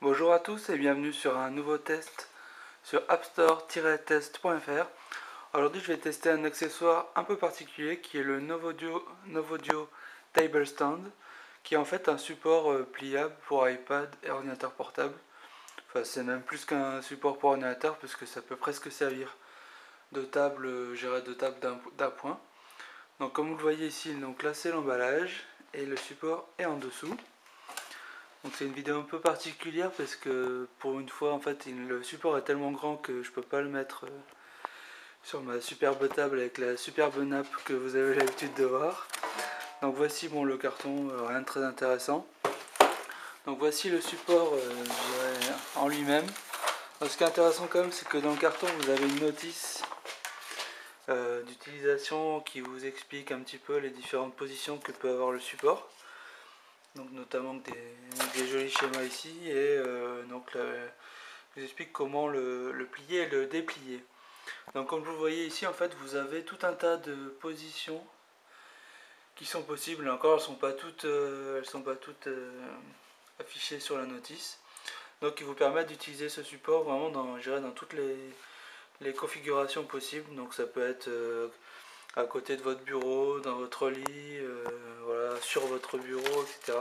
Bonjour à tous et bienvenue sur un nouveau test sur appstore-test.fr. Aujourd'hui je vais tester un accessoire un peu particulier qui est le Novodio Table Stand, qui est en fait un support pliable pour iPad et ordinateur portable. Enfin c'est même plus qu'un support pour ordinateur parce que ça peut presque servir de table, de table d'appoint. Donc comme vous le voyez ici, donc là c'est l'emballage et le support est en dessous. Donc c'est une vidéo un peu particulière parce que pour une fois en fait le support est tellement grand que je peux pas le mettre sur ma superbe table avec la superbe nappe que vous avez l'habitude de voir. Donc voici le carton, rien de très intéressant. Donc voici le support en lui-même. Ce qui est intéressant quand même c'est que dans le carton vous avez une notice d'utilisation qui vous explique un petit peu les différentes positions que peut avoir le support. Donc notamment des jolis schémas ici et je vous explique comment le plier et le déplier. Donc comme vous voyez ici en fait vous avez tout un tas de positions qui sont possibles. Encore elles sont pas toutes affichées sur la notice. Donc ils vous permettent d'utiliser ce support vraiment dans toutes les configurations possibles. Donc ça peut être à côté de votre bureau, dans votre lit, voilà, sur votre bureau, etc.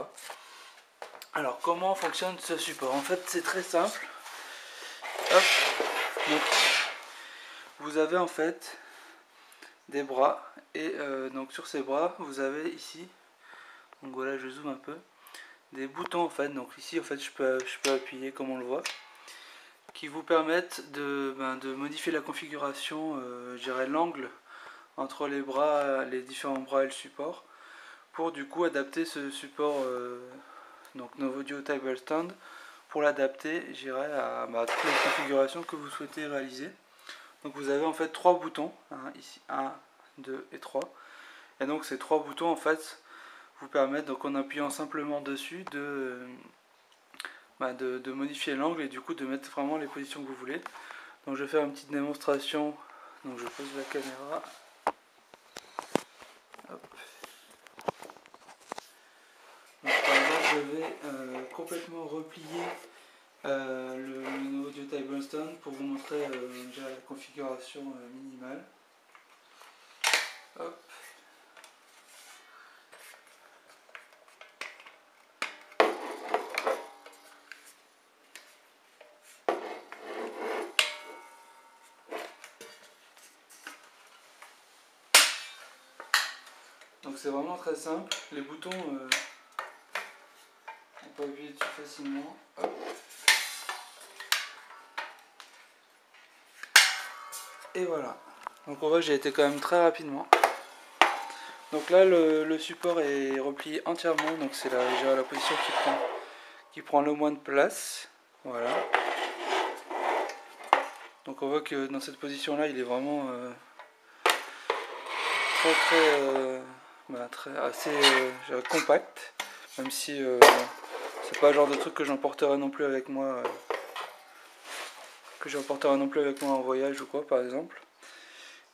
Alors comment fonctionne ce support? En fait c'est très simple. Hop. Donc, vous avez en fait des bras et donc sur ces bras vous avez ici, donc voilà je zoome un peu, des boutons en fait. Donc ici en fait je peux appuyer comme on le voit, qui vous permettent de modifier la configuration, je dirais l'angle entre les bras, les différents bras et le support, pour du coup adapter ce support donc Novodio Table Stand, pour l'adapter j'irai à toutes les configurations que vous souhaitez réaliser. Donc vous avez en fait trois boutons, ici 1, 2 et 3. Et donc ces trois boutons en fait vous permettent, donc en appuyant simplement dessus, de modifier l'angle et du coup de mettre vraiment les positions que vous voulez. Donc je vais faire une petite démonstration. Donc je pose la caméra. Hop. Donc par exemple je vais complètement replier le Novodio Table Stand pour vous montrer déjà la configuration minimale. Hop. Donc c'est vraiment très simple. Les boutons, on peut appuyer dessus facilement. Hop. Et voilà. Donc on voit que j'ai été quand même très rapidement. Donc là le support est replié entièrement, donc c'est la position qui prend le moins de place. Voilà. Donc on voit que dans cette position là il est vraiment assez compact, même si c'est pas le genre de truc que j'emporterai non plus avec moi en voyage ou quoi par exemple.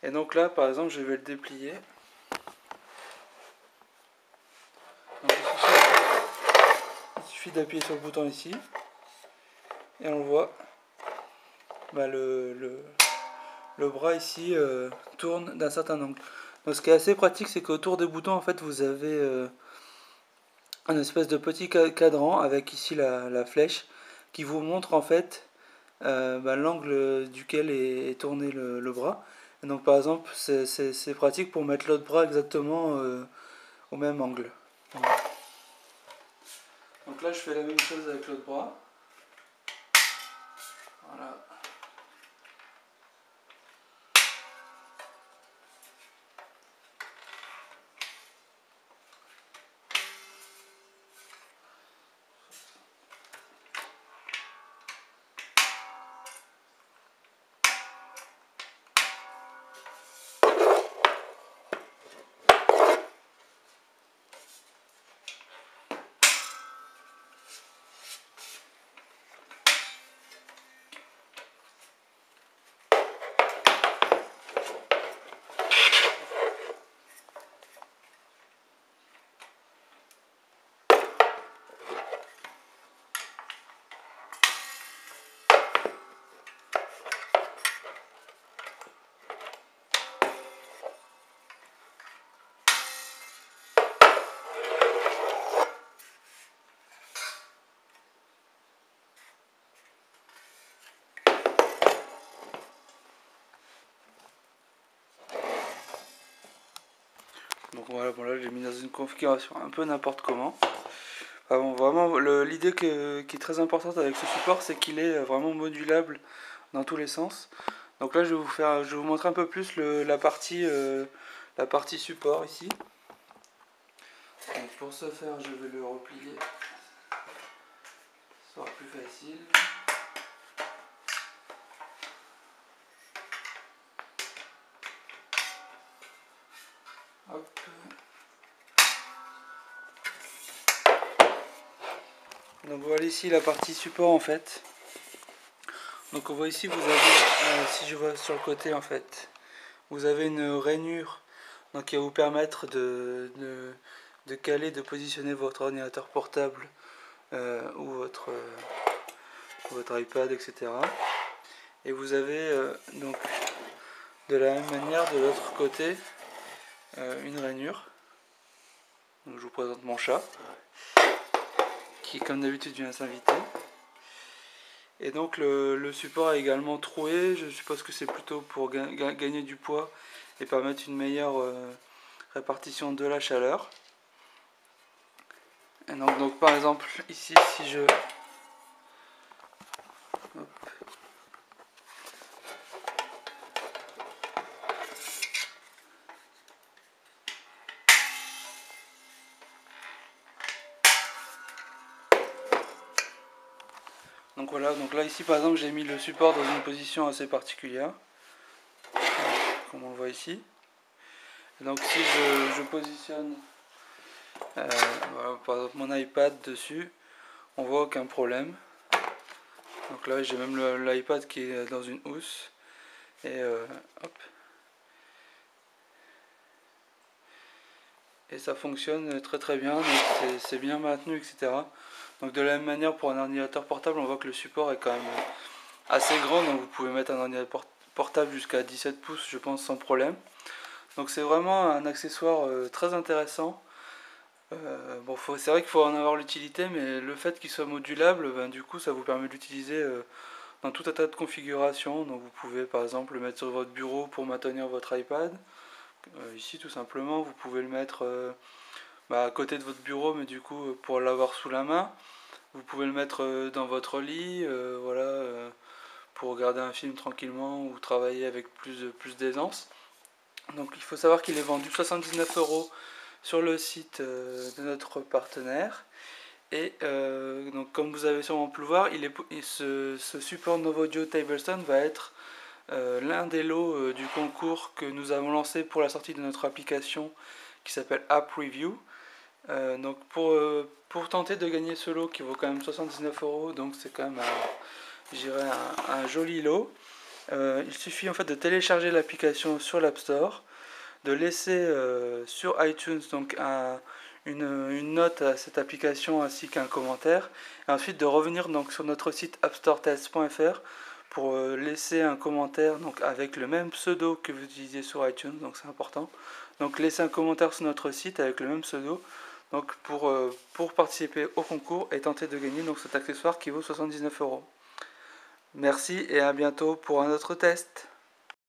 Et donc là par exemple je vais le déplier. Donc, il suffit d'appuyer sur le bouton ici et on le voit, le bras ici tourne d'un certain angle. Donc ce qui est assez pratique c'est qu'autour des boutons en fait vous avez un espèce de petit cadran avec ici la flèche qui vous montre en fait l'angle duquel est tourné le bras. Et donc par exemple c'est pratique pour mettre l'autre bras exactement au même angle. Voilà. Donc là je fais la même chose avec l'autre bras. Voilà. voilà, bon là j'ai mis dans une configuration un peu n'importe comment. Enfin, bon, vraiment l'idée qui est très importante avec ce support, c'est qu'il est vraiment modulable dans tous les sens. Donc là je vais vous montrer un peu plus la partie support ici. Donc pour ce faire, je vais le replier, ce sera plus facile. Hop. Donc voilà ici la partie support en fait. Donc on voit ici, vous avez, si je vois sur le côté en fait, vous avez une rainure donc, qui va vous permettre de caler, de positionner votre ordinateur portable ou votre iPad, etc. Et vous avez donc de la même manière de l'autre côté une rainure. Donc je vous présente mon chat qui comme d'habitude vient s'inviter. Et donc le support est également troué, je suppose que c'est plutôt pour gagner du poids et permettre une meilleure répartition de la chaleur. Et donc par exemple ici si je... Hop. Donc voilà, donc là ici par exemple j'ai mis le support dans une position assez particulière, comme on le voit ici. Et donc si je positionne voilà, par exemple mon iPad dessus, on voit aucun problème. Donc là j'ai même l'iPad qui est dans une housse. Et hop. Et ça fonctionne très très bien, c'est bien maintenu, etc. Donc de la même manière pour un ordinateur portable, on voit que le support est quand même assez grand, donc vous pouvez mettre un ordinateur portable jusqu'à 17 pouces, je pense, sans problème. Donc c'est vraiment un accessoire très intéressant. Bon, c'est vrai qu'il faut en avoir l'utilité, mais le fait qu'il soit modulable, ben, du coup ça vous permet de l'utiliser dans tout un tas de configurations. Donc vous pouvez par exemple le mettre sur votre bureau pour maintenir votre iPad. Ici tout simplement vous pouvez le mettre à côté de votre bureau, mais du coup pour l'avoir sous la main. Vous pouvez le mettre dans votre lit, voilà, pour regarder un film tranquillement ou travailler avec plus d'aisance. Donc il faut savoir qu'il est vendu 79 € sur le site de notre partenaire. Et donc comme vous avez sûrement pu le voir, ce support Novodio Tablestone va être l'un des lots du concours que nous avons lancé pour la sortie de notre application qui s'appelle App Review. Donc pour tenter de gagner ce lot qui vaut quand même 79 €, donc c'est quand même un joli lot. Il suffit en fait de télécharger l'application sur l'App Store, de laisser sur iTunes donc une note à cette application ainsi qu'un commentaire, et ensuite de revenir donc sur notre site appstoretest.fr pour laisser un commentaire donc avec le même pseudo que vous utilisez sur iTunes, donc c'est important. Donc laissez un commentaire sur notre site avec le même pseudo, donc pour participer au concours et tenter de gagner donc cet accessoire qui vaut 79 €. Merci et à bientôt pour un autre test.